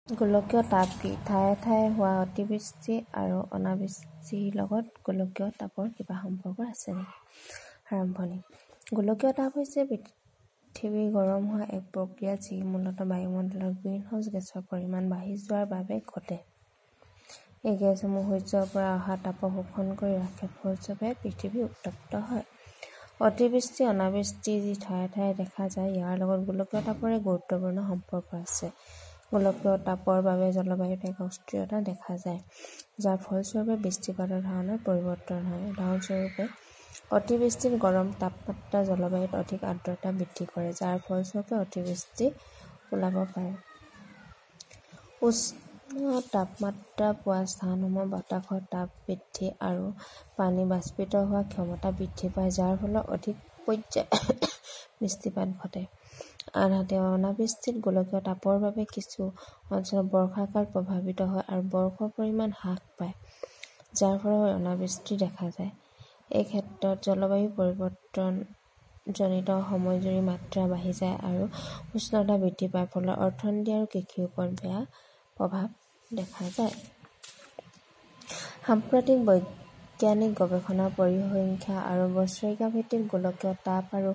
গোলকীয় তাপ কি? ঠায়ে ঠায়ে হোৱা অতিবৃষ্টি আৰু অনাবৃষ্টিৰ লগত গোলকীয় তাপৰ কিবা সম্পৰ্ক আছে নেকি? আৰম্ভণি। গোলকীয় তাপ হৈছে পৃথিৱী গৰম হোৱা এক প্ৰক্ৰিয়া যি মূলতঃ বায়ুমণ্ডলৰ গ্ৰীণহাউচ গেছৰ পৰিমাণ বাঢ়ি যোৱাৰ বাবে ঘটে। এই গেছসমূহ সূৰ্যৰ পৰা অহা তাপক শোষণ কৰি ৰাখে, ফলস্বৰূপে পৃথিৱী উত্তপ্ত হয়। অতিবৃষ্টি অনাবৃষ্টি যি ঠায়ে ঠায়ে দেখা যায়, ইয়াৰ লগত গোলকীয় তাপৰ এক গুৰুত্বপূৰ্ণ সম্পৰ্ক আছে। গোলকীয় তাপৰ বাবে জলবায়ুত এক অস্থিৰতা দেখা যায়, যাৰ ফলস্বৰূপে বৃষ্টিপাতৰ ধৰণত পৰিৱৰ্তন হয়। উদাহৰণস্বৰূপে, অতিবৃষ্টিত গৰম তাপমাত্ৰা জলবায়ুত অধিক আৰ্দ্ৰতা বৃদ্ধি কৰে, যাৰ ফলস্বৰূপে অতিবৃষ্টি ওলাব পাৰে। উষ্ণ তাপমাত্ৰা পোৱা স্থানসমূহত বতাহৰ তাপ বৃদ্ধি আৰু পানী বাষ্পীত হোৱাৰ ক্ষমতা বৃদ্ধি পায়, যাৰ ফলত অধিক পৰ্যায়ত বৃষ্টিপাত ঘটে। আনহাতে, অনাবৃষ্টিত গোলকীয় তাপৰ বাবে কিছু অঞ্চলত বৰ্ষাকাল প্ৰভাৱিত হয় আৰু বৰফৰ পৰিমাণ হ্ৰাস পায়, যাৰ ফলত অনাবৃষ্টি দেখা যায়। এই ক্ষেত্ৰত জলবায়ু পৰিৱৰ্তনজনিত সময়জুৰি মাত্ৰা বাঢ়ি যায় আৰু উষ্ণতা বৃদ্ধি পায়, ফলত অৰ্থনীতি আৰু কৃষিৰ ওপৰত বেয়া প্ৰভাৱ দেখা যায়। সাম্প্ৰতিক বৈজ্ঞানিক গৱেষণাৰ পৰিসংখ্যা আৰু বছৰেকীয়া ভিত্তিত গোলকীয় তাপ আৰু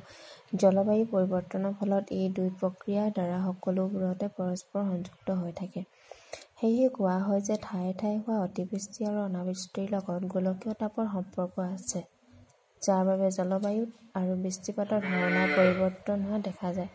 জলবায়ু পৰিৱৰ্তনৰ ফলত এই দুই প্ৰক্ৰিয়াৰ দ্বাৰা সকলোবোৰতে পৰস্পৰ সংযুক্ত হৈ থাকে। সেয়েহে কোৱা হয় যে ঠায়ে ঠায়ে হোৱা অতিবৃষ্টি আৰু অনাবৃষ্টিৰ লগত গোলকীয় তাপৰ সম্পৰ্ক আছে, যাৰ বাবে জলবায়ুত আৰু বৃষ্টিপাতৰ ধৰণৰ পৰিৱৰ্তন হোৱা দেখা যায়।